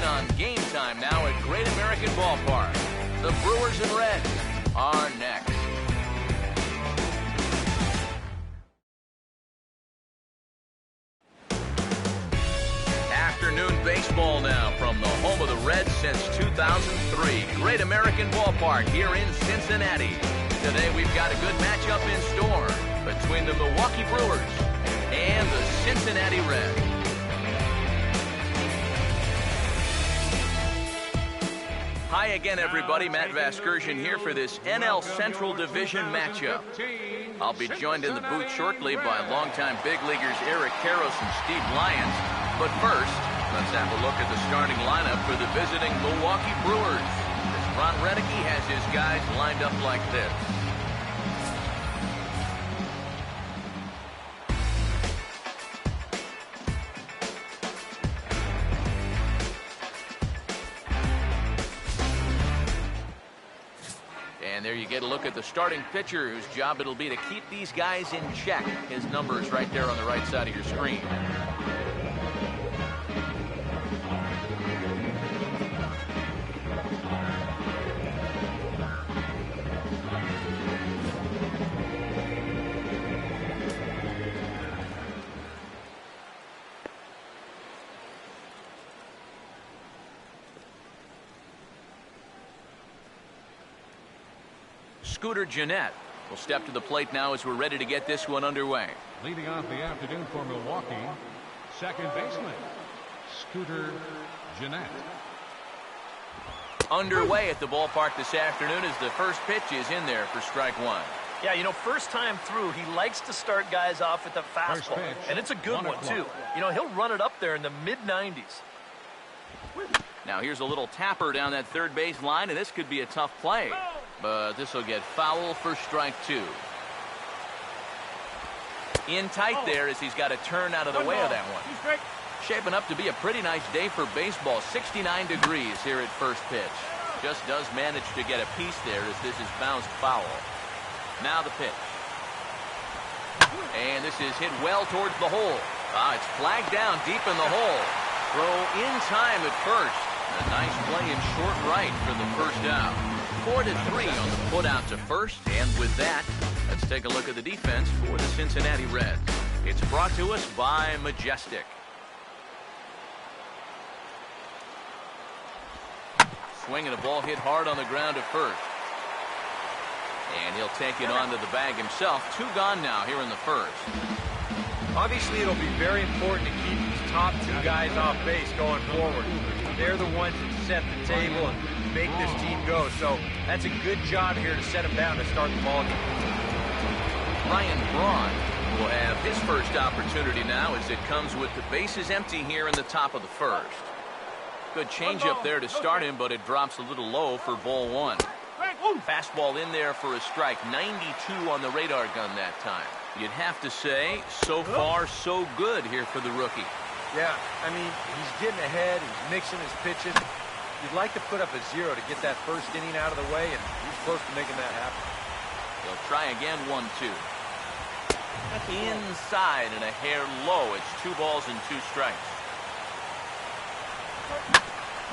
on Game Time now at Great American Ballpark. The Brewers and Reds are next. Afternoon baseball now from the home of the Reds since 2003. Great American Ballpark here in Cincinnati. Today we've got a good matchup in store between the Milwaukee Brewers and the Cincinnati Reds. Hi again, everybody. Matt Vasgersian here for this NL Central Division matchup. I'll be joined in the booth shortly by longtime big leaguers Eric Karros and Steve Lyons. But first, let's have a look at the starting lineup for the visiting Milwaukee Brewers. As Ron Renicky has his guys lined up like this. And there you get a look at the starting pitcher whose job it'll be to keep these guys in check. His number is right there on the right side of your screen. Scooter Gennett will step to the plate now as we're ready to get this one underway. Leading off the afternoon for Milwaukee, second baseman, Scooter Gennett. Underway at the ballpark this afternoon as the first pitch is in there for strike one. Yeah, you know, first time through, he likes to start guys off with the fastball. And it's a good one, too. You know, he'll run it up there in the mid-90s. Now here's a little tapper down that third base line, and this could be a tough play. But this will get foul for strike two. In tight there as he's got to turn out of the way of that one. Shaping up to be a pretty nice day for baseball. 69 degrees here at first pitch. Just does manage to get a piece there as this is bounced foul. Now the pitch. And this is hit well towards the hole. It's flagged down deep in the hole. Throw in time at first. A nice play in short right for the first out. 4-3 on the put out to first, and with that, let's take a look at the defense for the Cincinnati Reds. It's brought to us by Majestic. Swinging a ball hit hard on the ground at first. And he'll take it onto the bag himself. Two gone now here in the first. Obviously, it'll be very important to keep these top two guys off base going forward. They're the ones that set the table and make this team go. So that's a good job here to set them down to start the ball game. Ryan Braun will have his first opportunity now as it comes with the bases empty here in the top of the first. Good changeup there to start him, but it drops a little low for ball one. Fastball in there for a strike. 92 on the radar gun that time. You'd have to say, so far, so good here for the rookie. Yeah, I mean, he's getting ahead, he's mixing his pitches. You'd like to put up a 0 to get that first inning out of the way, and he's close to making that happen. He'll try again, 1-2. Inside and a hair low. It's 2 balls and 2 strikes.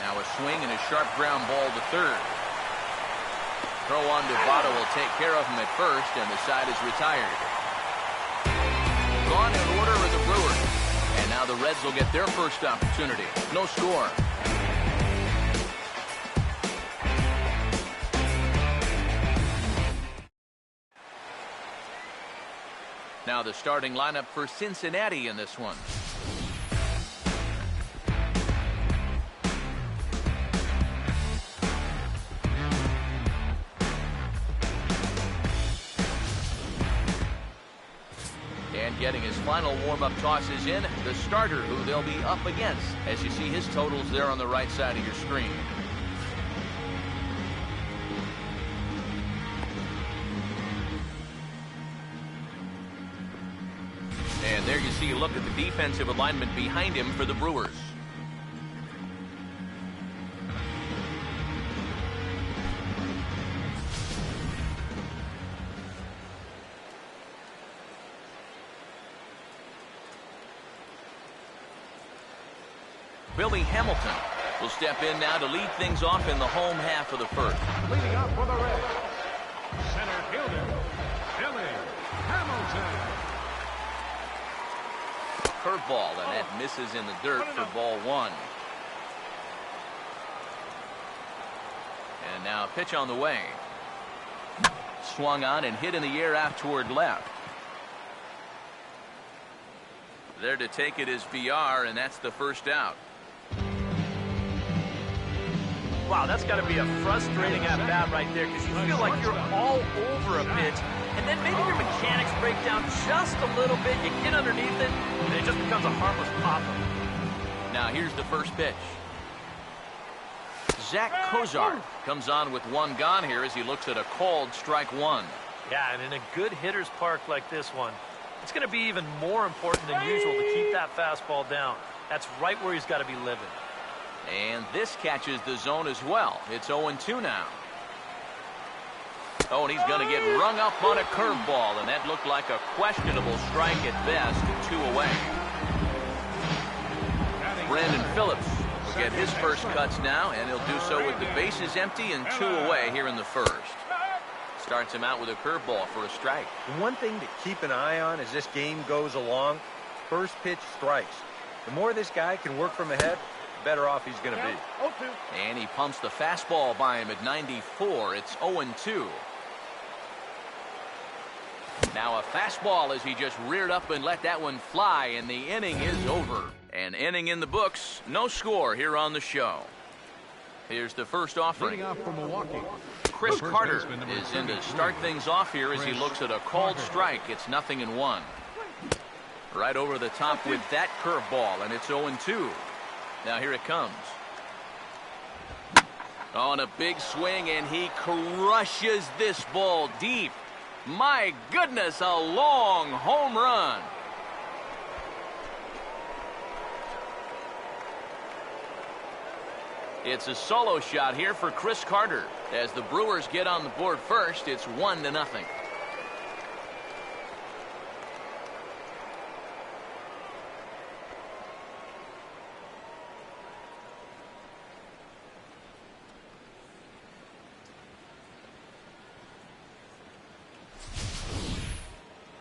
Now a swing and a sharp ground ball to third. Throw on to Votto will take care of him at first, and the side is retired. Gone in order are the Brewers. And now the Reds will get their first opportunity. No score. Now the starting lineup for Cincinnati in this one. And getting his final warm-up tosses in, the starter who they'll be up against, as you see his totals there on the right side of your screen. And there you see a look at the defensive alignment behind him for the Brewers. Billy Hamilton will step in now to lead things off in the home half of the first. Leading up for the Reds, center fielder, Billy Hamilton. Curveball, and that misses in the dirt for ball one. And now a pitch on the way. Swung on and hit in the air out toward left. There to take it is VR, and that's the first out. Wow, that's got to be a frustrating at-bat right there, because you feel like you're all over a pitch, and then maybe your mechanics break down just a little bit, you get underneath it, and it just becomes a harmless pop-up. Now here's the first pitch. Zach Kozar comes on with one gone here as he looks at a called strike one. Yeah, and in a good hitter's park like this one, it's going to be even more important than usual to keep that fastball down. That's right where he's got to be living. And this catches the zone as well. It's 0-2 now. Oh, and he's going to get rung up on a curveball, and that looked like a questionable strike at best, 2 away. Brandon Phillips will get his first cuts now, and he'll do so with the bases empty and 2 away here in the first. Starts him out with a curveball for a strike. The one thing to keep an eye on as this game goes along, first pitch strikes. The more this guy can work from ahead, the better off he's going to be. And he pumps the fastball by him at 94. It's 0-2. Now a fastball as he just reared up and let that one fly, and the inning is over. An inning in the books. No score here on the show. Here's the first offering. Leading off for Milwaukee, Chris Carter is in to start things off here as he looks at a called strike. It's 0-1. Right over the top with that curveball, and it's 0-2. Now here it comes. On a big swing, and he crushes this ball deep. My goodness, a long home run. It's a solo shot here for Chris Carter. As the Brewers get on the board first, it's 1-0.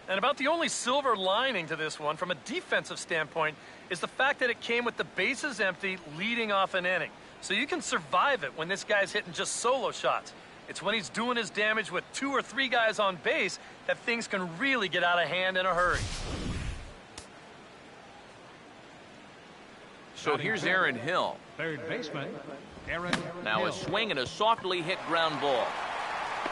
And about the only silver lining to this one from a defensive standpoint is the fact that it came with the bases empty leading off an inning. So you can survive it when this guy's hitting just solo shots. It's when he's doing his damage with 2 or 3 guys on base that things can really get out of hand in a hurry. So here's Aaron Hill. third baseman, Aaron Now Hill. a swing and a softly hit ground ball.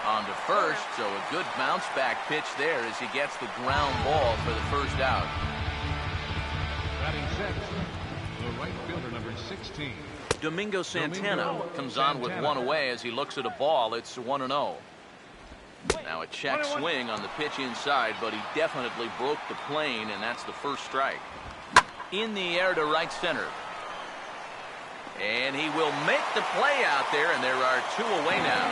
On to first, so a good bounce back pitch there as he gets the ground ball for the first out. Batting sixth, the right fielder, number 16. Domingo Santana comes on with one away as he looks at a ball. It's 1-0. Now a check swing on the pitch inside, but he definitely broke the plane, and that's the first strike. In the air to right center. And he will make the play out there, and there are 2 away now.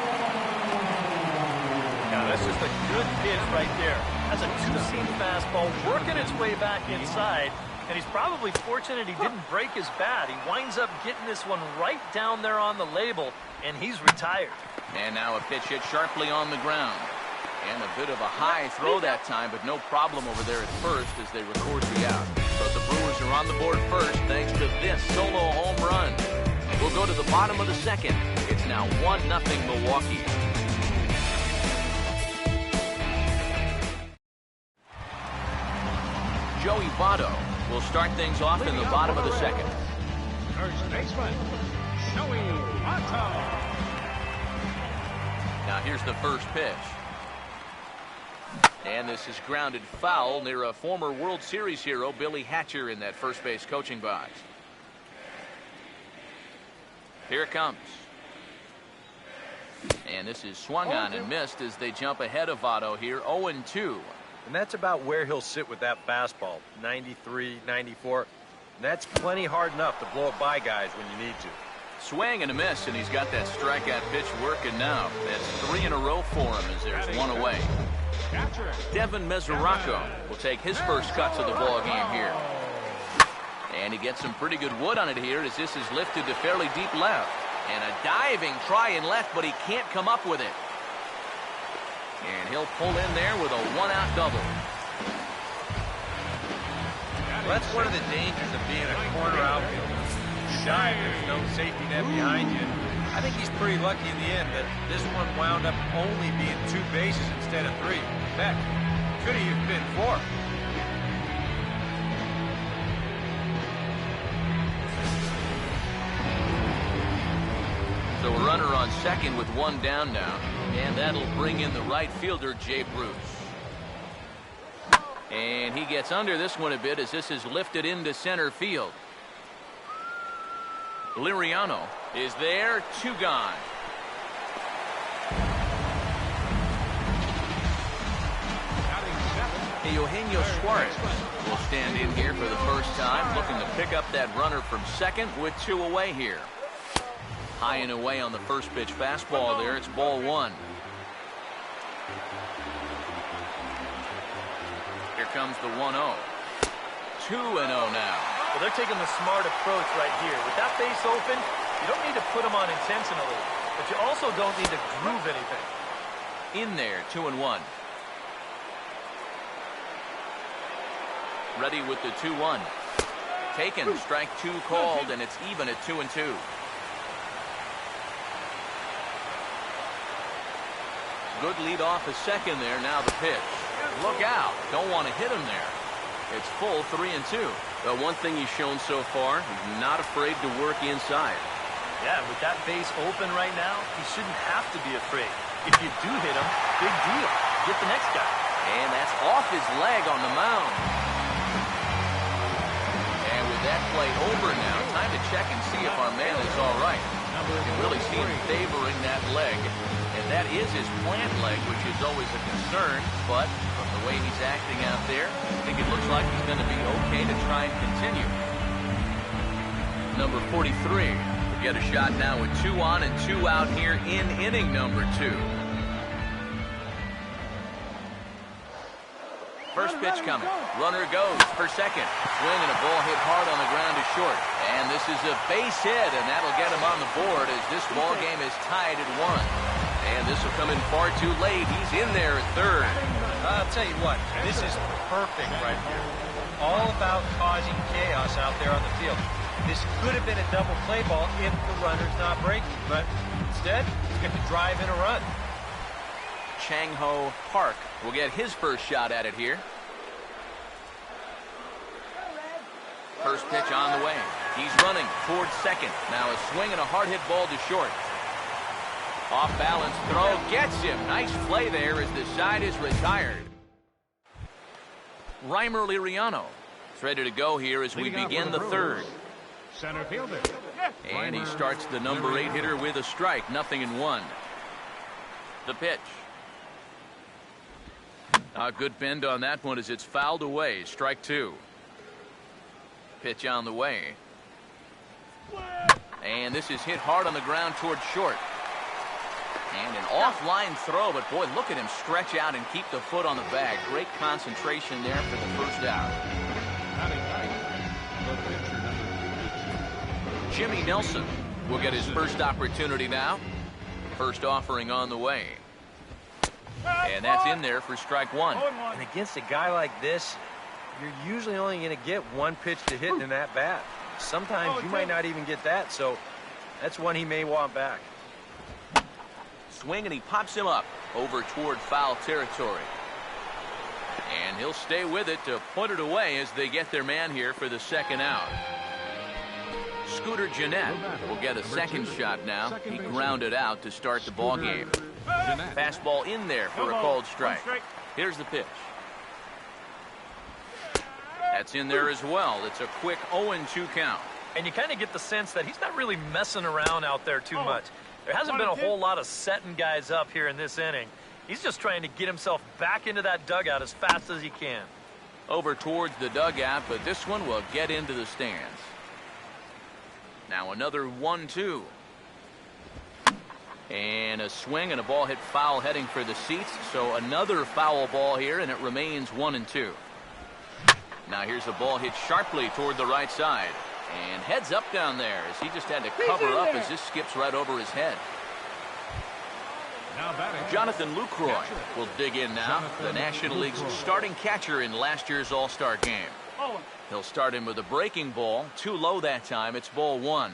Now, that's just a good pitch right there. That's a two-seam fastball working its way back inside, and he's probably fortunate he didn't break his bat. He winds up getting this one right down there on the label, and he's retired. And now a pitch hit sharply on the ground. And a bit of a high throw that time, but no problem over there at first as they record the out. But the Brewers are on the board first thanks to this solo home run. We'll go to the bottom of the second. It's now 1-0 Milwaukee. Joey Votto will start things off in the bottom of the second. First baseman, Joey Votto. Now here's the first pitch. And this is grounded foul near a former World Series hero, Billy Hatcher, in that first base coaching box. Here it comes. And this is swung on and missed as they jump ahead of Votto here, 0-2. And that's about where he'll sit with that fastball, 93, 94. And that's plenty hard enough to blow it by guys when you need to. Swing and a miss, and he's got that strikeout pitch working now. That's 3 in a row for him as there's 1 away. Devin Mesoraco will take his first cuts of the ball game here. And he gets some pretty good wood on it here as this is lifted to fairly deep left. And a diving try in left, but he can't come up with it. And he'll pull in there with a one-out double. Well, that's one of the dangers of being a corner outfielder. Shy, there's no safety net behind you. I think he's pretty lucky in the end that this one wound up only being 2 bases instead of 3. In fact, could have even been 4. So a runner on second with 1 down now. And that'll bring in the right fielder, Jay Bruce. And he gets under this one a bit as this is lifted into center field. Liriano is there, 2 gone. Eugenio Suarez will stand in here for the first time, looking to pick up that runner from second with 2 away here. High and away on the first pitch fastball there. It's ball 1. Here comes the 1-0. 2-0 now. Well, they're taking the smart approach right here. With that base open, you don't need to put them on intentionally, but you also don't need to groove anything. In there, 2-1. Ready with the 2-1. Taken, strike 2 called, and it's even at 2-2. Good lead off a second there. Now the pitch. Look out. Don't want to hit him there. It's full 3-2. The one thing he's shown so far, he's not afraid to work inside. Yeah, with that base open right now, he shouldn't have to be afraid. If you do hit him, big deal. Get the next guy. And that's off his leg on the mound. And with that play over now, time to check and see if our man is all right. You really see him favoring that leg. And that is his plant leg, which is always a concern. But from the way he's acting out there, I think it looks like he's going to be okay to try and continue. Number 43 will get a shot now with 2 on and 2 out here in inning number 2. First pitch coming. Runner goes for second. Swing and a ball hit hard on the ground to short. And this is a base hit, and that'll get him on the board as this ball game is tied at 1. And this will come in far too late. He's in there at third. I'll tell you what, this is perfect right here. All about causing chaos out there on the field. This could have been a double play ball if the runner's not breaking, but instead, he's going to drive in a run. Chang-Ho Park will get his first shot at it here. First pitch on the way. He's running towards second. Now a swing and a hard hit ball to short. Off balance throw gets him. Nice play there as the side is retired. Reimer Liriano is ready to go here as we begin the third. Center fielder. And he starts the number 8 hitter with a strike. 0-1. The pitch. A good bend on that one as it's fouled away. Strike 2. Pitch on the way. And this is hit hard on the ground towards short. And an offline throw, but boy, look at him stretch out and keep the foot on the bag. Great concentration there for the first out. Jimmy Nelson will get his first opportunity now. First offering on the way. And that's in there for strike 1. And against a guy like this, you're usually only going to get 1 pitch to hit in that bat. Sometimes you might not even get that, so that's one he may want back. Swing, and he pops him up over toward foul territory. And he'll stay with it to put it away as they get their man here for the second out. Scooter Gennett will get a second shot now. He grounded out to start the ball game. Fastball in there for a called strike. Here's the pitch. That's in there as well. It's a quick 0-2 count. And you kind of get the sense that he's not really messing around out there too much. There hasn't been a whole lot of setting guys up here in this inning. He's just trying to get himself back into that dugout as fast as he can. Over towards the dugout, but this one will get into the stands. Now another 1-2. And a swing and a ball hit foul heading for the seats. So another foul ball here, and it remains 1-2. Now here's a ball hit sharply toward the right side. And heads up down there as he just had to cover up as this skips right over his head. Now batting, Jonathan Lucroy will dig in now, the National League's starting catcher in last year's All-Star game. He'll start him with a breaking ball, too low that time. It's ball 1.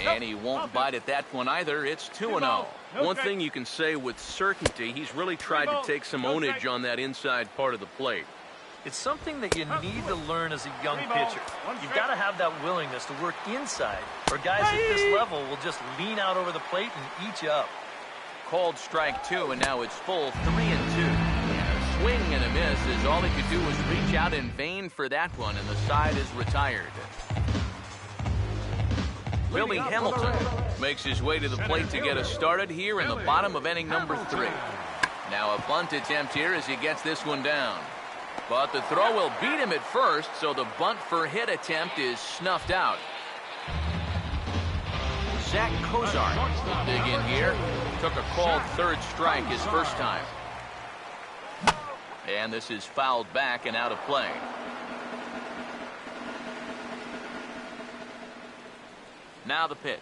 And he won't bite at that one either. It's 2-0. One thing you can say with certainty, he's really tried to take some ownage on that inside part of the plate. It's something that you need to learn as a young pitcher. You've got to have that willingness to work inside, or guys at this level will just lean out over the plate and eat you up. Called strike 2, and now it's full 3-2. A swing and a miss as all he could do was reach out in vain for that one, and the side is retired. Billy Hamilton makes his way to the plate to get us started here in the bottom of inning number 3. Now a bunt attempt here as he gets this one down. But the throw will beat him at first, so the bunt for hit attempt is snuffed out. Zach Kozar will dig in here. Took a called third strike his first time. And this is fouled back and out of play. Now the pitch.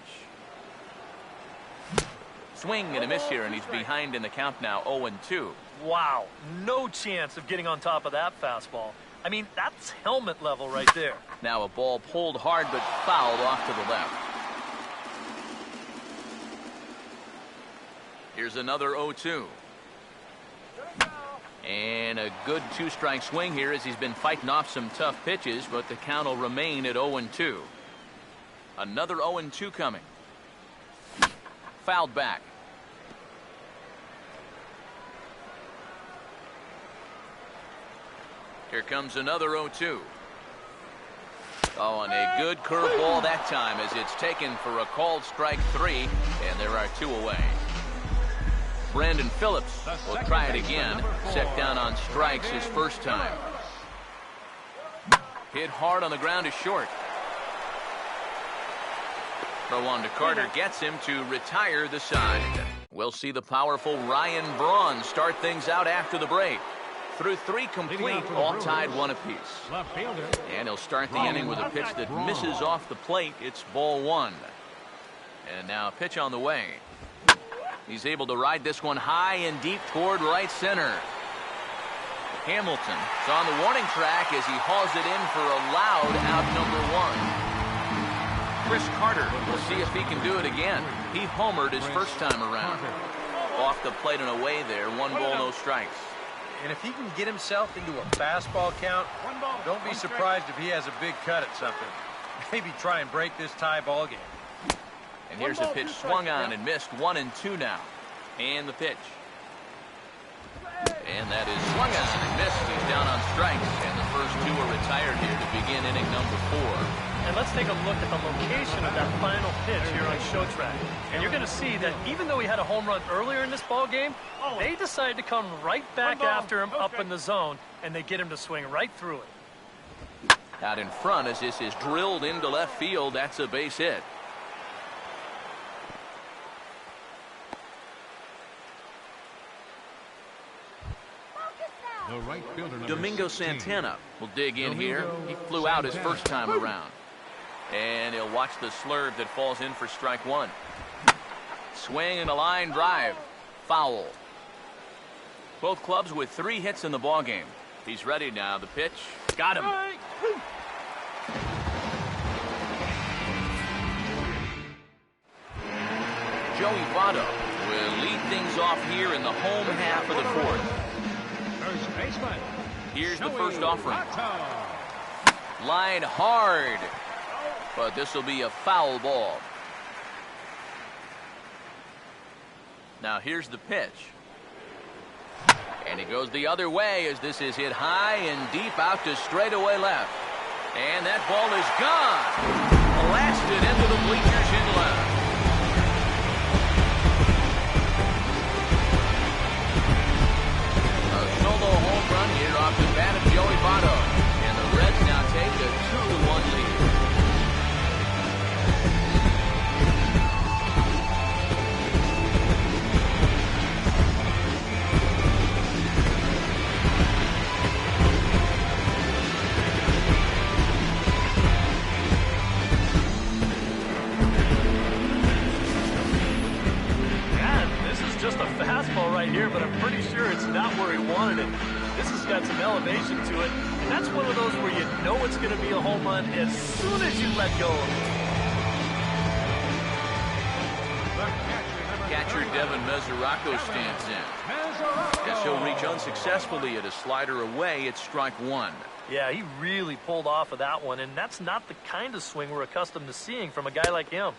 Swing and a miss here, and he's behind in the count now, 0-2. Wow, no chance of getting on top of that fastball. I mean, that's helmet level right there. Now a ball pulled hard but fouled off to the left. Here's another 0-2. And a good two-strike swing here as he's been fighting off some tough pitches, but the count will remain at 0-2. Another 0-2 coming. Fouled back. Here comes another 0-2. Oh, and a good curveball that time as it's taken for a called strike 3, and there are 2 away. Brandon Phillips will try it again. Set down on strikes his first time. Hit hard on the ground is short. Throw on to Carter gets him to retire the side. We'll see the powerful Ryan Braun start things out after the break. Through 3 complete, all tied 1 apiece. And he'll start the inning with a pitch that misses off the plate. It's ball 1. And now a pitch on the way. He's able to ride this one high and deep toward right center. Hamilton is on the warning track as he hauls it in for a loud out number 1. Chris Carter will see if he can do it again. He homered his first time around. Off the plate and away there, 1 ball, no strikes. And if he can get himself into a fastball count, don't be surprised if he has a big cut at something. Maybe try and break this tie ball game. And here's a pitch swung on and missed. 1-2 now. And the pitch. And that is swung on and missed. He's down on strikes. And the first 2 are retired here to begin inning number 4. And let's take a look at the location of that final pitch here on Show Track. And you're going to see that even though he had a home run earlier in this ball game, they decided to come right back after him up in the zone, and they get him to swing right through it. Out in front as this is drilled into left field. That's a base hit. the right fielder, Domingo 16. Santana will dig in here. He flew out his first time around. And he'll watch the slurve that falls in for strike 1. Swing and a line drive. Foul. Both clubs with 3 hits in the ballgame. He's ready now. The pitch. Got him. Joey Votto will lead things off here in the home half of the 4th. First baseman. Here's the first offering. Line hard. But this will be a foul ball. Now here's the pitch. And he goes the other way as this is hit high and deep out to straightaway left. And that ball is gone. Blasted into the bleachers in left. A solo home run here off the bat of Joey Votto. And the Reds now take a 2-1 lead. right here, but I'm pretty sure it's not where he wanted it. This has got some elevation to it, and that's one of those where you know it's going to be a home run as soon as you let go of it. Catcher Devin Mesoraco stands in. As he'll reach unsuccessfully at a slider away, it's strike one. Yeah, he really pulled off of that one, and that's not the kind of swing we're accustomed to seeing from a guy like him.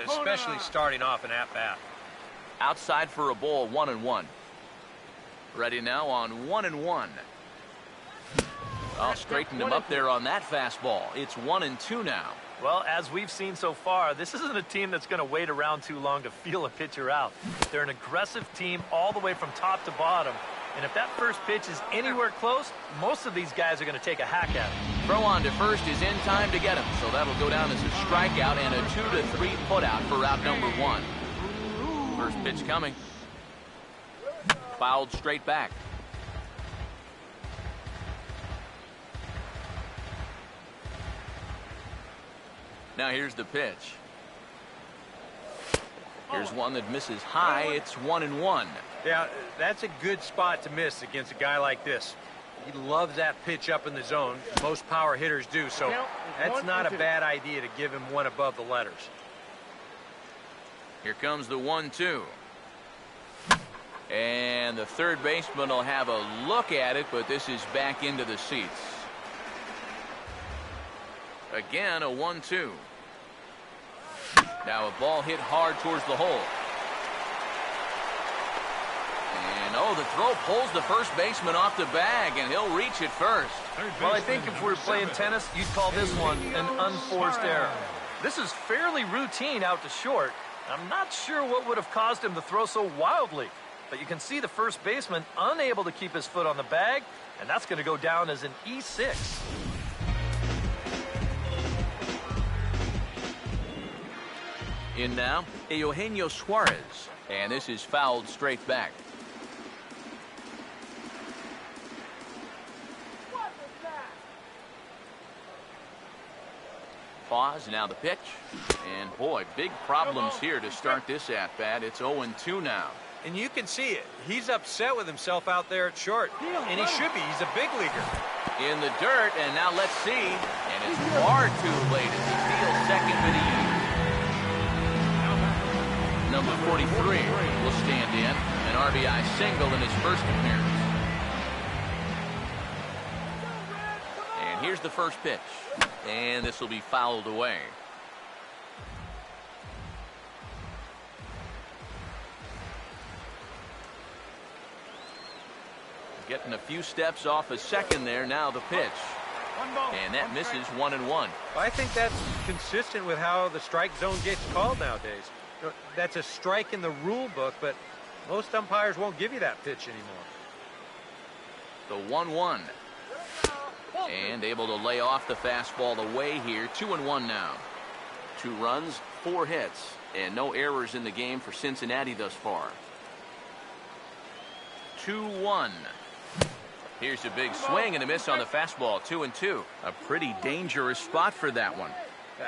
Especially starting off an at-bat. Outside for a ball, 1-1. Ready now on 1-1. I'll straighten him up there on that fastball. It's 1-2 now. Well, as we've seen so far, this isn't a team that's going to wait around too long to feel a pitcher out. They're an aggressive team all the way from top to bottom. And if that first pitch is anywhere close, most of these guys are going to take a hack at it. Throw on to first is in time to get him, so that'll go down as a strikeout and a 2-3 putout for out number one. First pitch coming. Fouled straight back. Now here's the pitch. Here's one that misses high. It's 1-1. Yeah, that's a good spot to miss against a guy like this. He loves that pitch up in the zone. Most power hitters do, so that's not a bad idea to give him one above the letters. Here comes the 1-2. And the third baseman will have a look at it, but this is back into the seats. Again, a 1-2. Now a ball hit hard towards the hole. And oh, the throw pulls the first baseman off the bag, and he'll reach it first. Well, I think if we were playing tennis, you'd call this one an unforced error. This is fairly routine out to short. I'm not sure what would have caused him to throw so wildly, but you can see the first baseman unable to keep his foot on the bag, and that's going to go down as an E6. In now, Eugenio Suarez, and this is fouled straight back. Pause, now the pitch. And boy, big problems here to start this at-bat. It's 0-2 now. And you can see it. He's upset with himself out there at short. And he should be. He's a big leaguer. In the dirt, and now let's see. And it's far too late as he steals second for the inning. Number 43 will stand in. An RBI single in his first appearance. And here's the first pitch. And this will be fouled away. Getting a few steps off a second there. Now the pitch. And that misses 1-1. I think that's consistent with how the strike zone gets called nowadays. That's a strike in the rule book, but most umpires won't give you that pitch anymore. The 1-1. And able to lay off the fastball away here. 2-1 now. 2 runs, 4 hits, and no errors in the game for Cincinnati thus far. 2-1. Here's a big swing and a miss on the fastball. 2-2. A pretty dangerous spot for that one.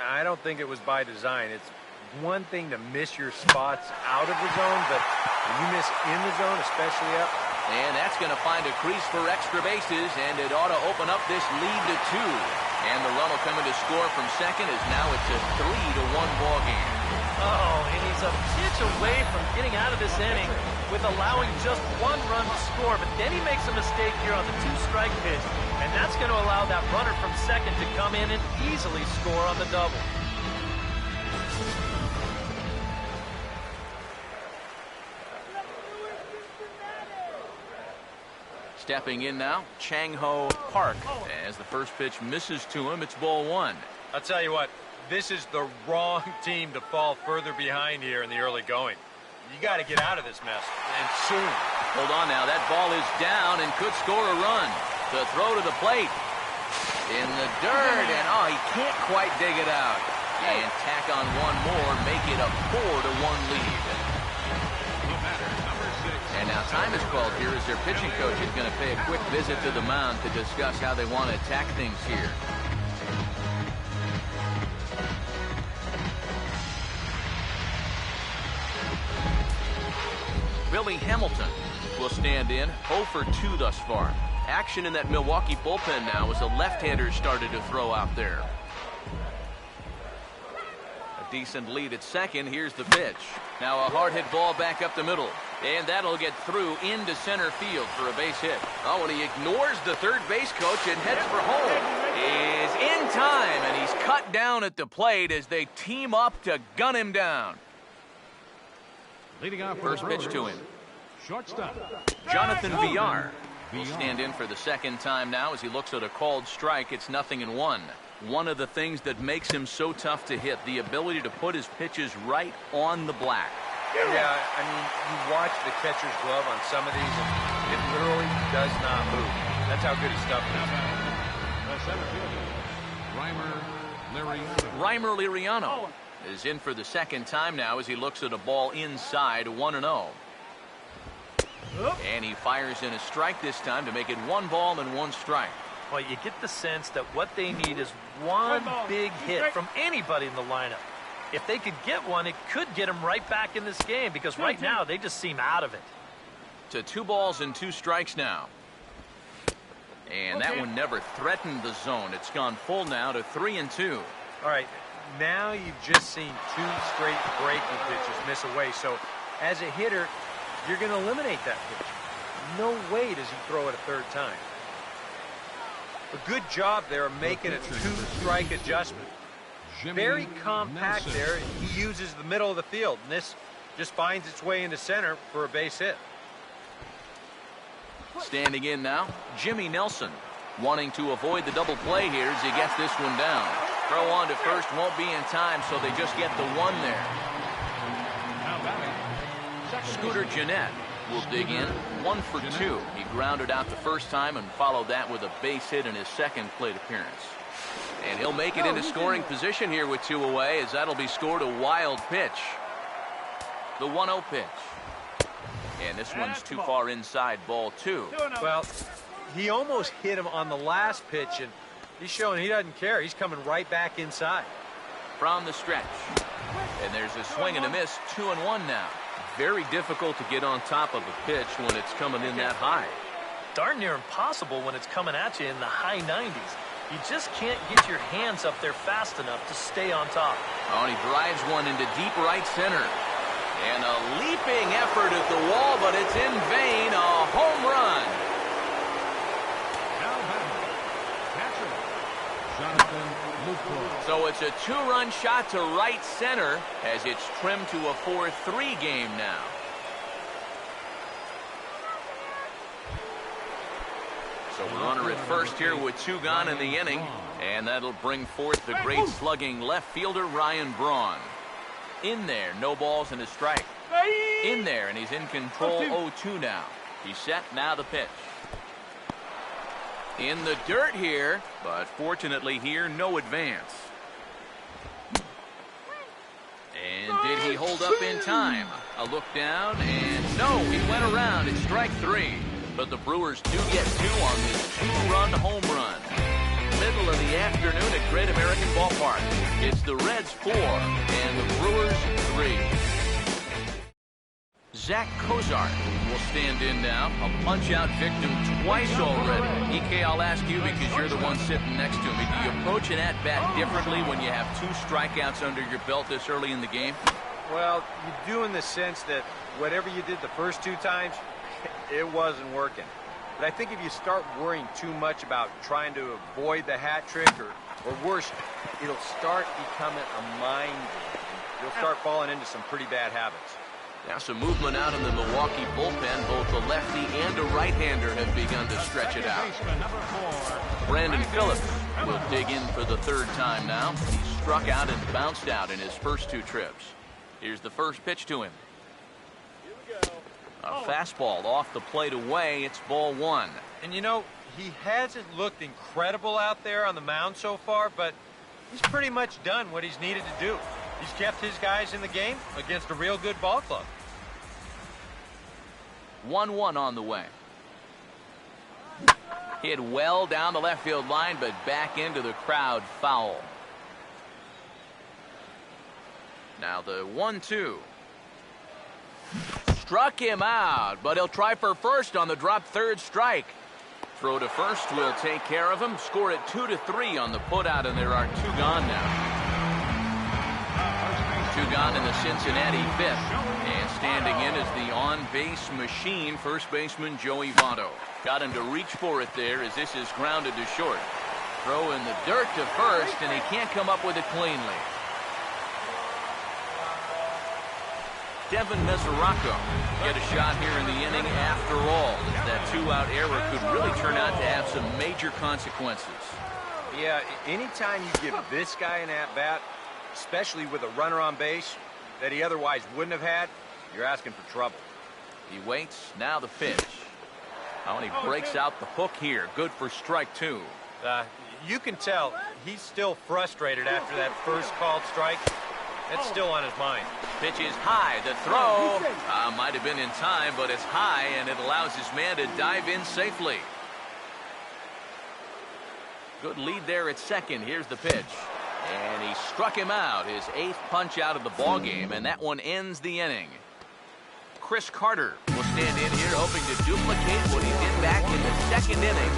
I don't think it was by design. It's one thing to miss your spots out of the zone, but when you miss in the zone, especially up. And that's going to find a crease for extra bases, and it ought to open up this lead to 2. And the run will come in to score from second, as now it's a 3-1 ball game. Oh, and he's a pitch away from getting out of this inning with allowing just 1 run to score, but then he makes a mistake here on the 2-strike pitch, and that's going to allow that runner from second to come in and easily score on the double. Stepping in now, Chang-Ho Park. As the first pitch misses to him, it's ball 1. I'll tell you what, this is the wrong team to fall further behind here in the early going. You got to get out of this mess, and soon. Hold on now, that ball is down and could score a run. The throw to the plate. In the dirt, and oh, he can't quite dig it out. And tack on one more, make it a 4-1 lead. And now time is called here as their pitching coach is going to pay a quick visit to the mound to discuss how they want to attack things here. Bill Charlie Hamilton will stand in, 0 for 2 thus far. Action in that Milwaukee bullpen now as a left-hander started to throw out there. A decent lead at second. Here's the pitch. Now a hard hit ball back up the middle. And that'll get through into center field for a base hit. Oh, and he ignores the third base coach and heads for home. Is in time, and he's cut down at the plate as they team up to gun him down. Leading off First pitch to him. Shortstop. Jonathan Villar will stand in for the second time now as he looks at a called strike. It's 0-1. One of the things that makes him so tough to hit, the ability to put his pitches right on the black. Yeah, I mean, you watch the catcher's glove on some of these, and it literally does not move. That's how good his stuff is. The center fielder, Reimer Liriano is in for the second time now as he looks at a ball inside, 1-0. And he fires in a strike this time to make it 1 ball and 1 strike. Well, you get the sense that what they need is one big hit from anybody in the lineup. If they could get one, it could get them right back in this game because right now they just seem out of it. To 2 balls and 2 strikes now. And that one never threatened the zone. It's gone full now to 3-2. All right, now you've just seen 2 straight breaking pitches miss away. So as a hitter, you're going to eliminate that pitch. No way does he throw it a third time. A good job there of making a 2-strike adjustment. Very compact there. He uses the middle of the field, and this just finds its way into center for a base hit. Standing in now, Jimmy Nelson, wanting to avoid the double play here as he gets this one down. Throw on to first won't be in time, so they just get the 1 there. Scooter Gennett will dig in, 1 for 2. He grounded out the first time and followed that with a base hit in his second plate appearance. And he'll make it into scoring position here with 2 away as that'll be scored a wild pitch. The 1-0 pitch. And this one's too far inside, ball 2. Well, he almost hit him on the last pitch, and he's showing he doesn't care. He's coming right back inside. From the stretch. And there's a swing and a miss, 2-1 now. Very difficult to get on top of a pitch when it's coming in that high. Darn near impossible when it's coming at you in the high 90s. You just can't get your hands up there fast enough to stay on top. Oh, and he drives one into deep right center. And a leaping effort at the wall, but it's in vain. A home run. So it's a 2-run shot to right center as it's trimmed to a 4-3 game now. So we're runner at first here with 2 gone in the inning. And that'll bring forth the great slugging left fielder Ryan Braun. In there, no balls and a strike. In there, and he's in control, 0-2 now. He's set, now the pitch. In the dirt here, but fortunately here, no advance. And did he hold up in time? A look down, and no, he went around. It's strike 3. But the Brewers do get 2 on this 2-run home run. Middle of the afternoon at Great American Ballpark. It's the Reds 4 and the Brewers 3. Zach Kozart will stand in now. A punch-out victim twice already. EK, I'll ask you because you're the one sitting next to me. Do you approach an at-bat differently when you have 2 strikeouts under your belt this early in the game? Well, you do in the sense that whatever you did the first 2 times, it wasn't working. But I think if you start worrying too much about trying to avoid the hat trick or worse, it'll start becoming a mind game. You'll start falling into some pretty bad habits. Now some movement out in the Milwaukee bullpen. Both the lefty and a right-hander have begun to stretch it out. Brandon Phillips will dig in for the 3rd time now. He struck out and bounced out in his first 2 trips. Here's the first pitch to him. A fastball off the plate away. It's ball 1. And you know, he hasn't looked incredible out there on the mound so far, but he's pretty much done what he's needed to do. He's kept his guys in the game against a real good ball club. 1-1 on the way. Hit well down the left field line, but back into the crowd, foul. Now the 1-2. struck him out, but he'll try for first on the drop third strike. Throw to first will take care of him. Score it 2-3 on the putout, and there are 2 gone now. 2 gone in the Cincinnati fifth. And standing in is the on-base machine, first baseman Joey Votto. Got him to reach for it there as this is grounded to short. Throw in the dirt to first, and he can't come up with it cleanly. Devin Mesoraco get a shot here in the inning after all, as that 2-out error could really turn out to have some major consequences. Yeah, anytime you give this guy an at-bat, especially with a runner on base that he otherwise wouldn't have had, you're asking for trouble. He waits, now the pitch. Oh, and he breaks out the hook here. Good for strike 2. You can tell he's still frustrated after that first called strike. That's still on his mind. Pitch is high. The throw might have been in time, but it's high, and it allows his man to dive in safely. Good lead there at second. Here's the pitch. And he struck him out. His 8th punch out of the ballgame, and that one ends the inning. Chris Carter will stand in here hoping to duplicate what he did back in the second inning.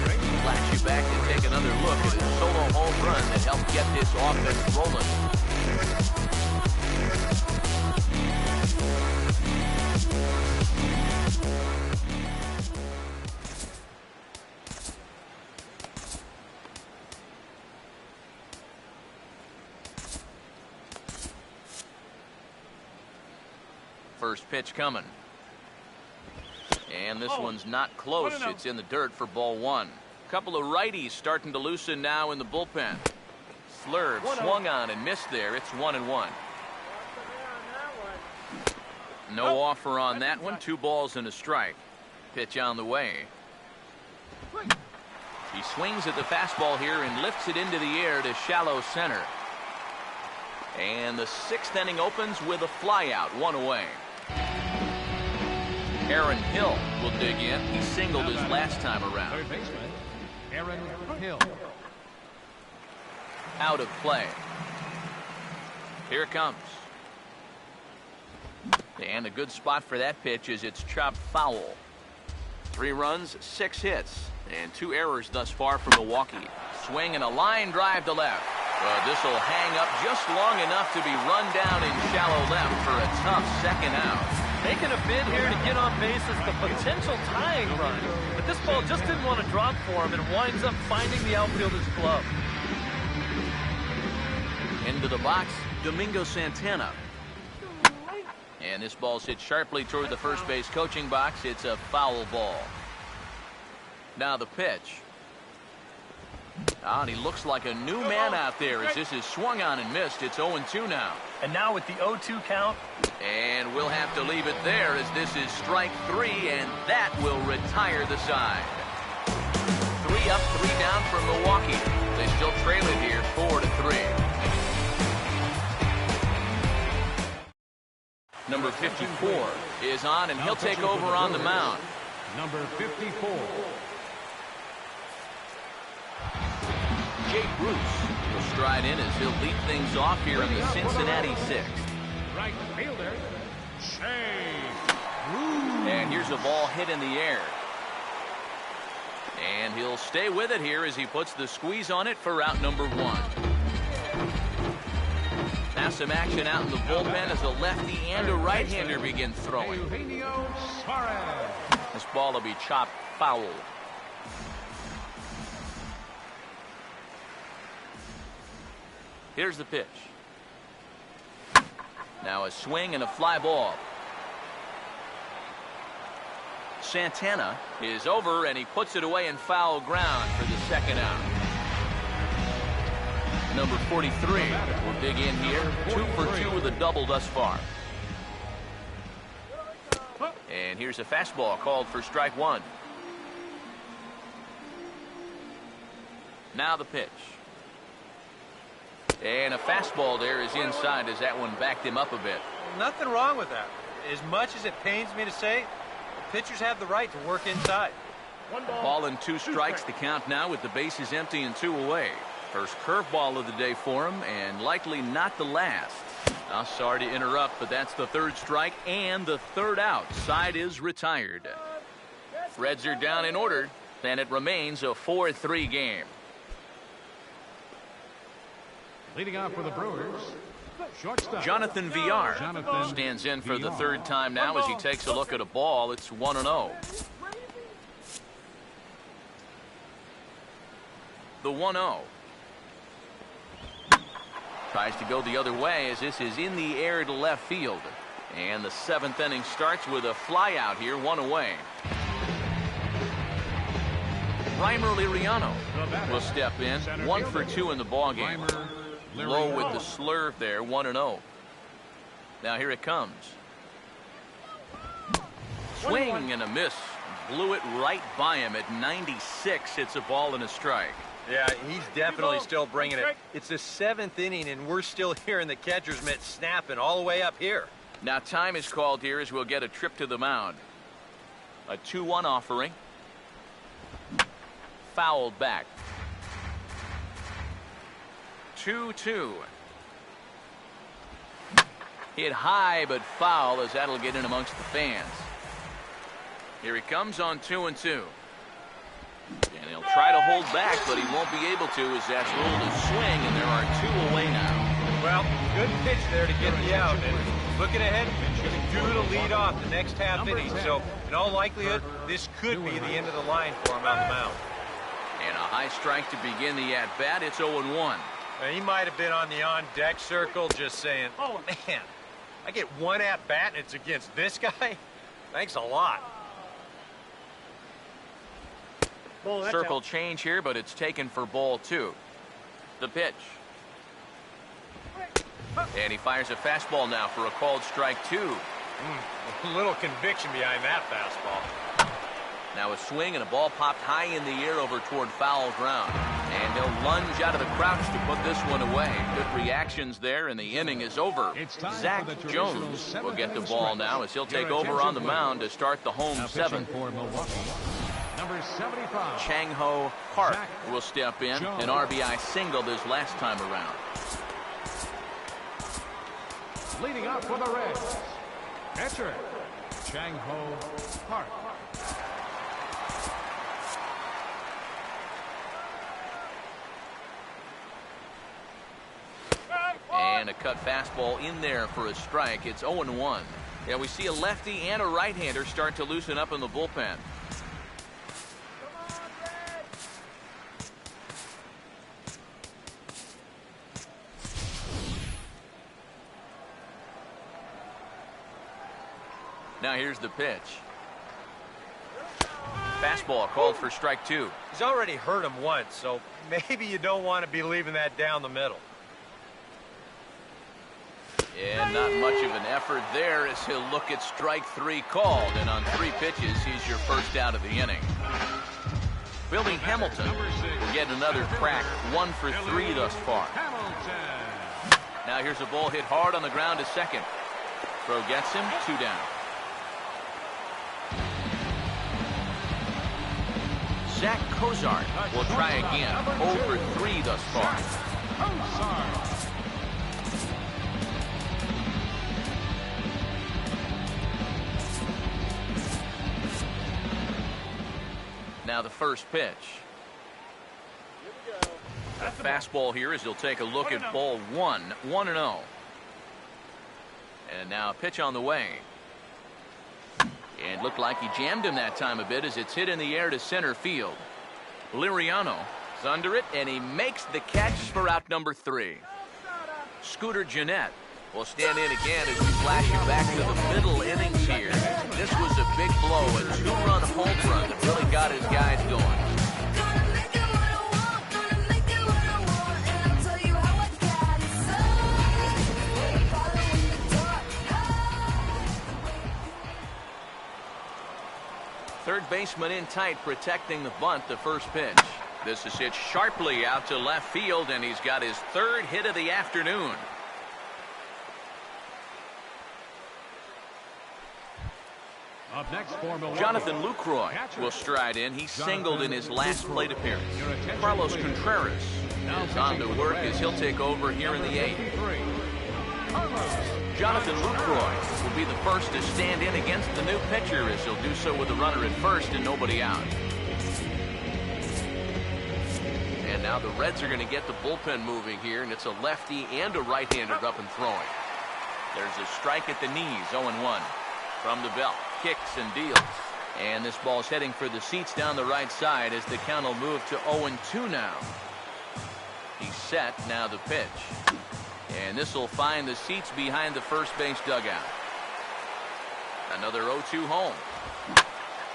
Flash you back to take another look at his solo home run that helped get this offense rolling. First pitch coming. And this one's not close. It's in the dirt for ball 1. Couple of righties starting to loosen now in the bullpen. Slurve swung on and missed there. It's 1-1. No offer on that one. 2 balls and a strike. Pitch on the way. He swings at the fastball here and lifts it into the air to shallow center. And the 6th inning opens with a flyout, 1 away. Aaron Hill will dig in. He singled his last time around. Third baseman, Aaron Hill. Out of play. Here it comes. And a good spot for that pitch is it's chopped foul. 3 runs, 6 hits, and 2 errors thus far for Milwaukee. Swing and a line drive to left. But this will hang up just long enough to be run down in shallow left for a tough second out. Making a bid here to get on base is the potential tying run. But this ball just didn't want to drop for him and winds up finding the outfielder's glove. Into the box, Domingo Santana. And this ball's hit sharply toward the first base coaching box. It's a foul ball. Now the pitch. And he looks like a new man out there as this is swung on and missed. It's 0-2 now. And now with the 0-2 count. And we'll have to leave it there as this is strike 3, and that will retire the side. 3 up, 3 down for Milwaukee. They still trail it here 4-3. Number 54 is on, and he'll take over on the mound. Number 54. Jay Bruce will stride in as he'll lead things off here in the Cincinnati 6th. Right fielder, Jay Bruce. And here's a ball hit in the air. And he'll stay with it here as he puts the squeeze on it for out number 1. Now some action out in the bullpen as a lefty and a right-hander begin throwing. This ball will be chopped foul. Here's the pitch. Now a swing and a fly ball. Santana is over, and he puts it away in foul ground for the second out. Number 43 will dig in here. 2 for 2 with a double thus far. And here's a fastball called for strike 1. Now the pitch. And a fastball there is inside as that one backed him up a bit. Nothing wrong with that. As much as it pains me to say, pitchers have the right to work inside. 1 ball and 2 strikes to count now with the bases empty and 2 away. First curveball of the day for him, and likely not the last. I'm sorry to interrupt, but that's the third strike and the third out. Side is retired. Reds are down in order, and it remains a 4-3 game. Leading off for the Brewers, shortstop Jonathan Villar stands in for the third time now as he takes a look at a ball. It's 1-0. The 1-0. Tries to go the other way as this is in the air to left field. And the seventh inning starts with a fly out here, one away. Reimer Liriano will step in, 1 for 2 in the ballgame. Low with the slurve there, 1-0. Now here it comes. Swing and a miss. Blew it right by him at 96. It's a ball and a strike. Yeah, he's definitely still bringing it. It's the 7th inning, and we're still hearing the catcher's mitt snapping all the way up here. Now time is called here as we'll get a trip to the mound. A 2-1 offering. Fouled back. 2-2. Hit high but foul as that'll get in amongst the fans. Here he comes on 2-2. And he'll try to hold back, but he won't be able to as that's ruled a swing, and there are 2 away now. Well, good pitch there to get the out. And looking ahead, due to lead off the next half inning. So, in all likelihood, this could be the end of the line for him on the mound. And a high strike to begin the at-bat. It's 0-1. Now, he might have been on the on-deck circle just saying, oh, man, I get one at-bat and it's against this guy? Thanks a lot. Circle change here, but it's taken for ball 2. The pitch. And he fires a fastball now for a called strike 2. A little conviction behind that fastball. Now a swing and a ball popped high in the air over toward foul ground. And he'll lunge out of the crouch to put this one away. Good reactions there, and the inning is over. Zach Jones will get the ball now as he'll take over on the mound to start the home 7th. Number 75. Chang-Ho Park will step in. An RBI single this last time around. Leading up for the Reds, catcher Chang-Ho Park. And a cut fastball in there for a strike. It's 0-1. Yeah, we see a lefty and a right-hander start to loosen up in the bullpen. Now here's the pitch. Fastball called for strike 2. He's already hurt him once, so maybe you don't want to be leaving that down the middle. And not much of an effort there as he'll look at strike 3 called. And on 3 pitches, he's your first out of the inning. Billy Hamilton will get another crack, 1 for 3 thus far. Now here's a ball hit hard on the ground to second. Throw gets him, 2 down. Zach Cozart will try again, 0 for 3 thus far. Now the first pitch. A fastball here as he'll take a look at ball 1, 1-0. And now a pitch on the way. And looked like he jammed him that time a bit as it's hit in the air to center field. Liriano is under it, and he makes the catch for out number 3. Scooter Gennett will stand in again as we flash you back to the middle innings here. This was a big blow, a 2-run home run that really got his guys going. Third baseman in tight, protecting the bunt, the first pitch. This is hit sharply out to left field, and he's got his 3rd hit of the afternoon. Up next for Milwaukee, Jonathan Lucroy will stride in. He singled in his last plate appearance. Carlos Contreras is on to work as he'll take over here in the 8th. Jonathan Lucroy will be the first to stand in against the new pitcher, as he'll do so with a runner at first and nobody out. And now the Reds are going to get the bullpen moving here, and it's a lefty and a right-hander up and throwing. There's a strike at the knees, 0-1. From the belt, kicks and deals. And this ball's heading for the seats down the right side as the count will move to 0-2 now. He's set, now the pitch. And this will find the seats behind the first base dugout. Another 0-2 home.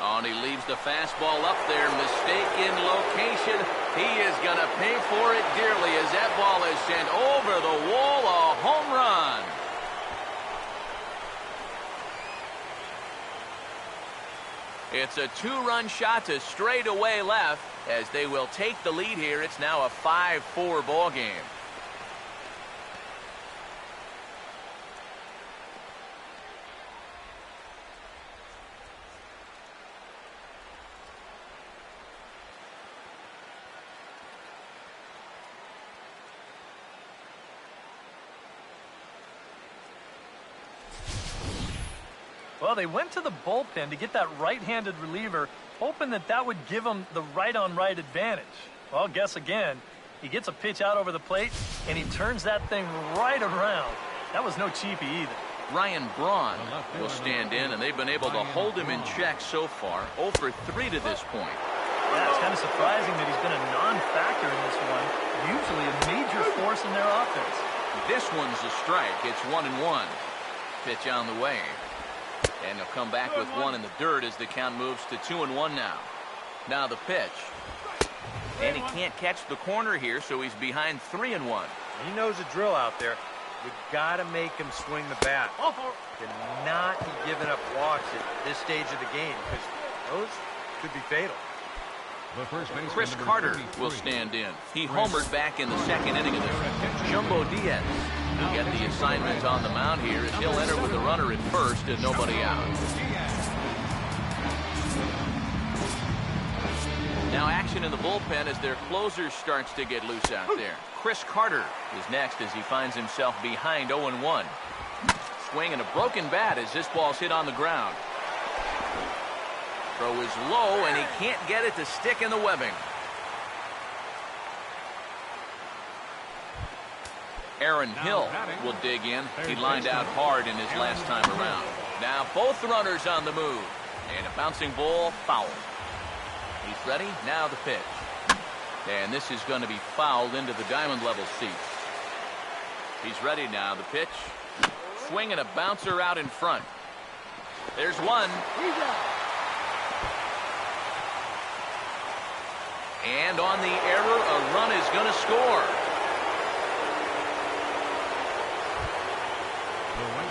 Oh, and he leaves the fastball up there. Mistaken location. He is going to pay for it dearly as that ball is sent over the wall. A home run. It's a 2-run shot to straightaway left as they will take the lead here. It's now a 5-4 ball game. Well, they went to the bullpen to get that right-handed reliever, hoping that that would give them the right-on-right advantage. Well, guess again. He gets a pitch out over the plate, and he turns that thing right around. That was no cheapie either. Ryan Braun will stand in, and they've been able to hold him in check so far. 0 for 3 to this point. Yeah, it's kind of surprising that he's been a non-factor in this one. Usually a major force in their offense. This one's a strike. It's 1-1. Pitch on the way. And he'll come back with one in the dirt as the count moves to 2-1 now. Now the pitch. And he can't catch the corner here, so he's behind 3-1. He knows the drill out there. You got to make him swing the bat. Cannot be giving up walks at this stage of the game, because those could be fatal. Chris Carter will stand in. He homered back in the second inning of this. Jumbo Diaz will get the assignment on the mound here as he'll enter with a runner at first and nobody out. Now action in the bullpen as their closer starts to get loose out there. Chris Carter is next as he finds himself behind 0-1. Swing and a broken bat as this ball's hit on the ground. Throw is low, and he can't get it to stick in the webbing. Aaron Hill will dig in. He lined out hard in his last time around. Now both runners on the move. And a bouncing ball, foul. He's ready. Now the pitch. And this is going to be fouled into the diamond level seats. He's ready now. The pitch. Swing and a bouncer out in front. There's one. And on the error, a run is going to score.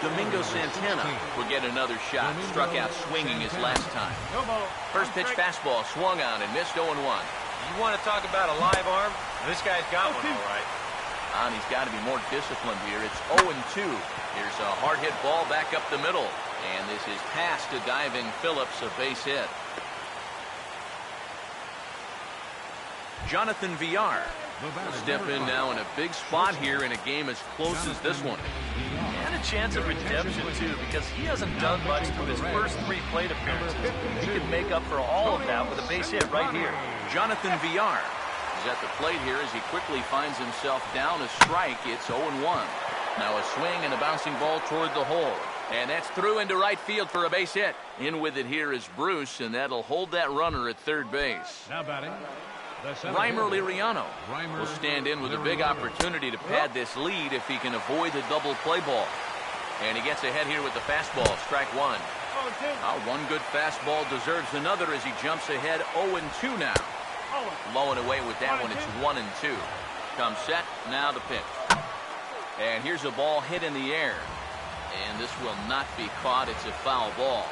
Domingo Santana will get another shot. Struck out swinging his last time. First pitch fastball swung on and missed 0-1. You want to talk about a live arm? This guy's got one all right. And he's got to be more disciplined here. It's 0-2. Here's a hard hit ball back up the middle. And this is past to diving Phillips, a base hit. Jonathan Villar will step in now in a big spot here in a game as close as this one. And a chance of redemption, too, because he hasn't done much through his first 3 plate appearances. He could make up for all of that with a base hit right here. Jonathan Villar is at the plate here as he quickly finds himself down a strike. It's 0-1. Now a swing and a bouncing ball toward the hole. And that's through into right field for a base hit. In with it here is Bruce, and that'll hold that runner at third base. Now batting. Reimer Liriano will stand in with a big opportunity to pad this lead if he can avoid the double play ball. And he gets ahead here with the fastball, strike one. One good fastball deserves another as he jumps ahead 0-2 now. Low and away with that one, it's 1-2. Comes set, now the pitch. And here's a ball hit in the air. And this will not be caught, it's a foul ball.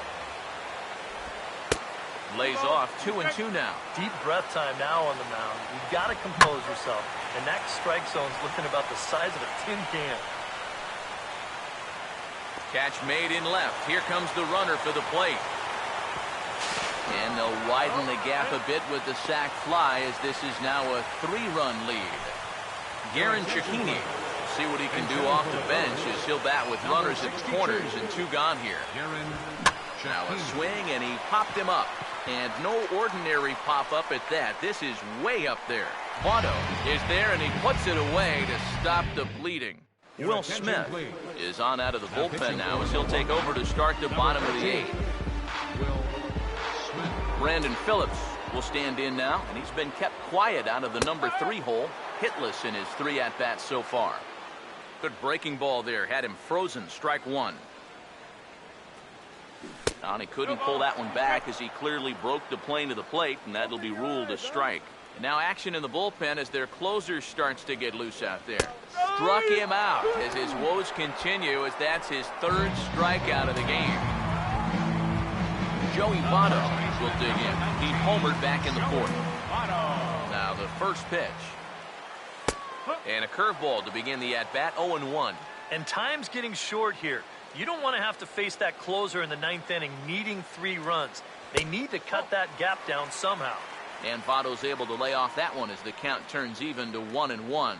Lays off 2-2 now. Deep breath time now on the mound. You've got to compose yourself. And that strike zone's looking about the size of a tin can. Catch made in left. Here comes the runner for the plate. And they'll widen the gap a bit with the sac fly as this is now a 3-run lead. Garen Cecchini see what he can do off the bench as he'll bat with runners at the corners and 2 gone here. Now a swing, and he popped him up. And no ordinary pop-up at that. This is way up there. Votto is there, and he puts it away to stop the bleeding. Will Smith is on out of the bullpen now as he'll take over to start the bottom of the 8th. Brandon Phillips will stand in now, and he's been kept quiet out of the number 3 hole, hitless in his 3 at-bats so far. Good breaking ball there, had him frozen, strike 1. And he couldn't pull that one back as he clearly broke the plane to the plate, and that'll be ruled a strike. And now action in the bullpen as their closer starts to get loose out there. Struck him out as his woes continue, as that's his 3rd strikeout of the game. Joey Votto will dig in. He homered back in the 4th. Now the first pitch. And a curveball to begin the at-bat, 0-1. And time's getting short here. You don't want to have to face that closer in the 9th inning needing 3 runs. They need to cut that gap down somehow. And Votto's able to lay off that one as the count turns even to 1-1.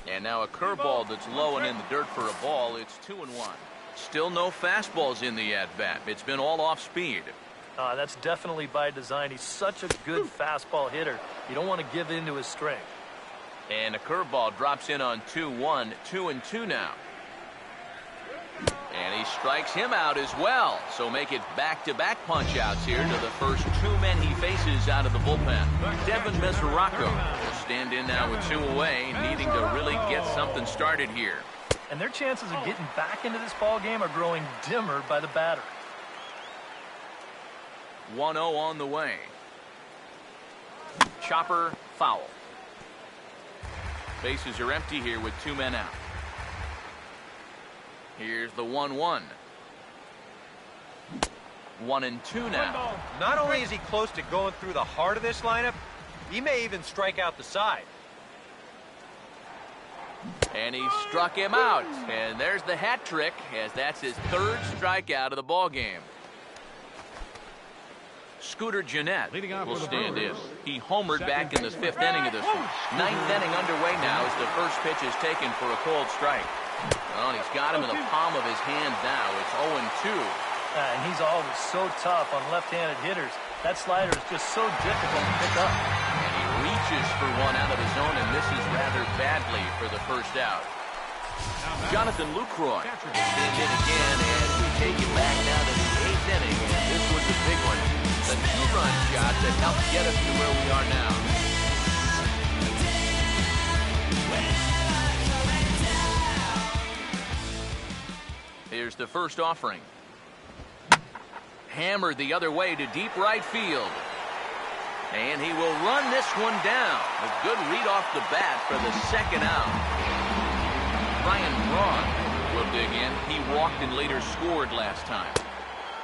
And now a curveball that's low and in the dirt for a ball. It's 2-1. Still no fastballs in the at-bat. It's been all off speed. That's definitely by design. He's such a good fastball hitter. You don't want to give in to his strength. And a curveball drops in on 2-1, 2-2 now. And he strikes him out as well. So make it back-to-back punch-outs here to the first 2 men he faces out of the bullpen. Devin Mesoraco will stand in now with 2 away, needing to really get something started here. And their chances of getting back into this ball game are growing dimmer by the batter. 1-0 on the way. Chopper foul. Bases are empty here with 2 men out. Here's the 1-1. 1-2 now. Not only is he close to going through the heart of this lineup, he may even strike out the side. And he struck him out. And there's the hat trick, as that's his 3rd strikeout of the ball game. Scooter Gennett will stand in. He homered back in the 5th inning of this one. 9th inning underway now as the first pitch is taken for a cold strike. Well, he's got him in the palm of his hand now. It's 0-2. And he's always so tough on left-handed hitters. That slider is just so difficult to pick up. And he reaches for one out of his zone and misses rather badly for the first out. Jonathan Lucroy will stand in again, and we take him back now to the 8th inning. And this was a big one. The 2-run shot that helped get us to where we are now. Here's the first offering. Hammered the other way to deep right field. And he will run this one down. A good read off the bat for the 2nd out. Ryan Braun will dig in. He walked and later scored last time.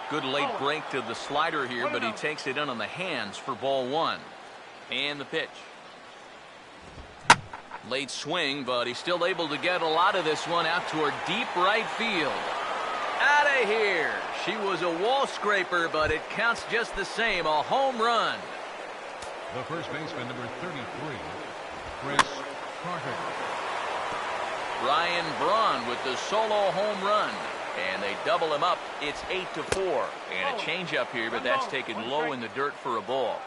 Good late break to the slider here, but he takes it in on the hands for ball 1. And the pitch. Late swing, but he's still able to get a lot of this one out toward deep right field. Out of here. She was a wall scraper, but it counts just the same. A home run. The first baseman, number 33, Chris Carter. Ryan Braun with the solo home run. And they double him up. It's 8-4. And a changeup here, but that's taken low in the dirt for a ball.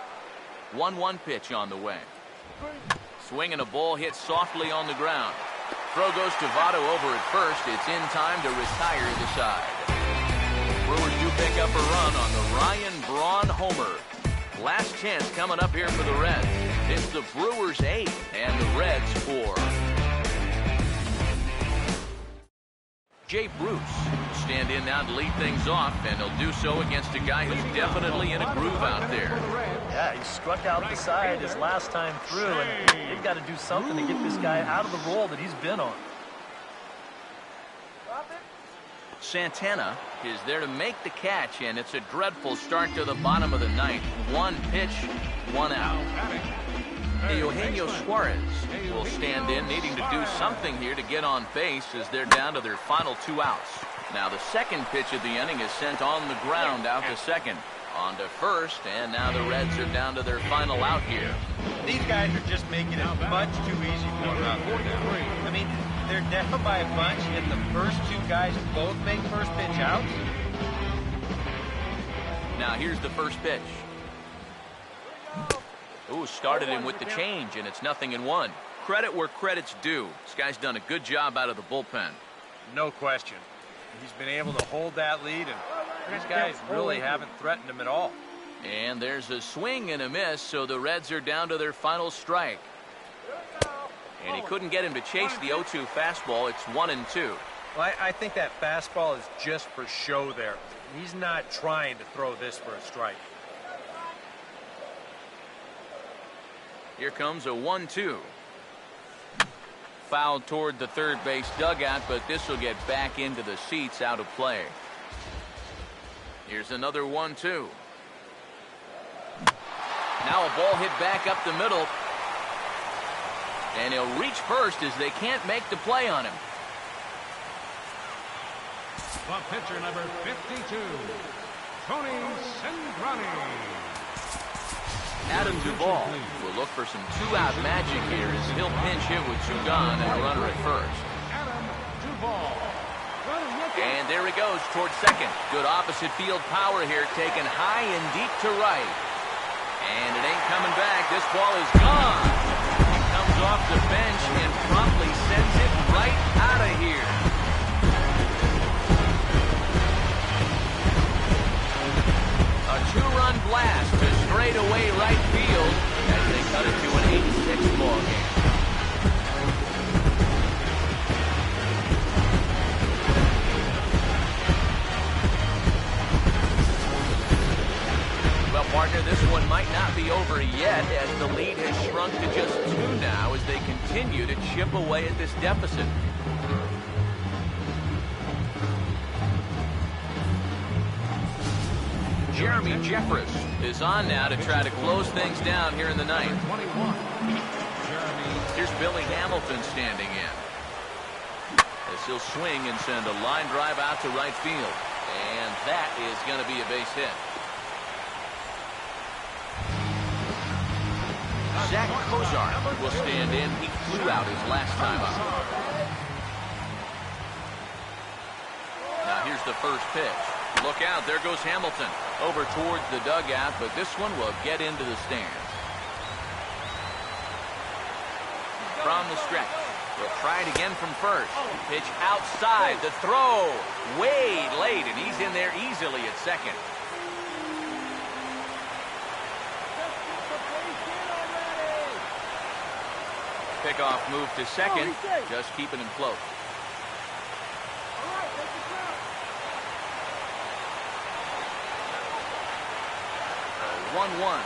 1-1 pitch on the way. Swing and a ball hit softly on the ground. Throw goes to Votto over at first. It's in time to retire the side. Brewers do pick up a run on the Ryan Braun homer. Last chance coming up here for the Reds. It's the Brewers 8 and the Reds 4. Jay Bruce will stand in now to lead things off, and he'll do so against a guy who's definitely in a groove out there. Yeah, he struck out the side his last time through, and they've got to do something to get this guy out of the role that he's been on. Santana is there to make the catch, and it's a dreadful start to the bottom of the 9th. 1 pitch, 1 out. Eugenio Suarez will stand in, needing to do something here to get on base as they're down to their final 2 outs. Now the second pitch of the inning is sent on the ground out to second. On to first, and now the Reds are down to their final out here. These guys are just making it much too easy for them out there now. I mean, they're down by a bunch, and the first two guys both make first pitch outs. Now here's the first pitch. Ooh, started him with the change, and it's 0-1. Credit where credit's due. This guy's done a good job out of the bullpen. No question. He's been able to hold that lead, and these guys really haven't threatened him at all. And there's a swing and a miss, so the Reds are down to their final strike. And he couldn't get him to chase the 0-2 fastball. It's 1-2. Well, I think that fastball is just for show there. He's not trying to throw this for a strike. Here comes a 1-2. Fouled toward the third base dugout, but this will get back into the seats, out of play. Here's another 1-2. Now a ball hit back up the middle. And he'll reach first as they can't make the play on him. The pitcher, number 52, Tony Cingrani. Adam Duvall will look for some two-out magic here as he'll pinch hit with two gone and a runner at first. Adam Duvall. And there he goes towards second. Good opposite field power here, taken high and deep to right. And it ain't coming back. This ball is gone. He comes off the bench and promptly sends it right out of here. A two-run blast to straightaway right field as they cut it to an 8-6 ball game. Well, partner, this one might not be over yet as the lead has shrunk to just 2 now as they continue to chip away at this deficit. Jeremy Jeffress is on now to try to close things down here in the ninth. Here's Billy Hamilton standing in. As he'll swing and send a line drive out to right field. And that is going to be a base hit. Zach Kozar will stand in. He flew out his last time up. Now here's the first pitch. Look out, there goes Hamilton over towards the dugout, but this one will get into the stands. From the stretch, we'll try it again from first. Pitch outside, the throw way late, and he's in there easily at second. Pickoff move to second, just keeping him close. 1-1.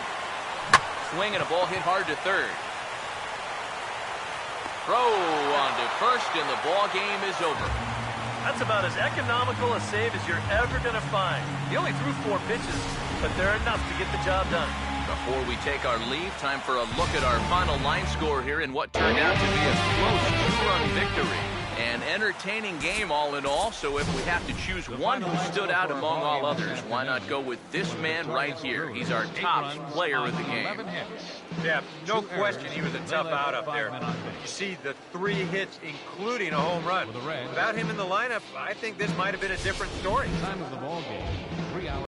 Swing and a ball hit hard to third. Throw on to first, and the ball game is over. That's about as economical a save as you're ever going to find. He only threw 4 pitches, but they're enough to get the job done. Before we take our leave, time for a look at our final line score here in what turned out to be a close 2-run victory. An entertaining game all in all, so if we have to choose one who stood out among all others, why not go with this man right here? He's our top player of the game. Yeah, no question he was a tough out up there. You see the 3 hits, including a home run. Without him in the lineup, I think this might have been a different story. Time of the ball game, 3 hours.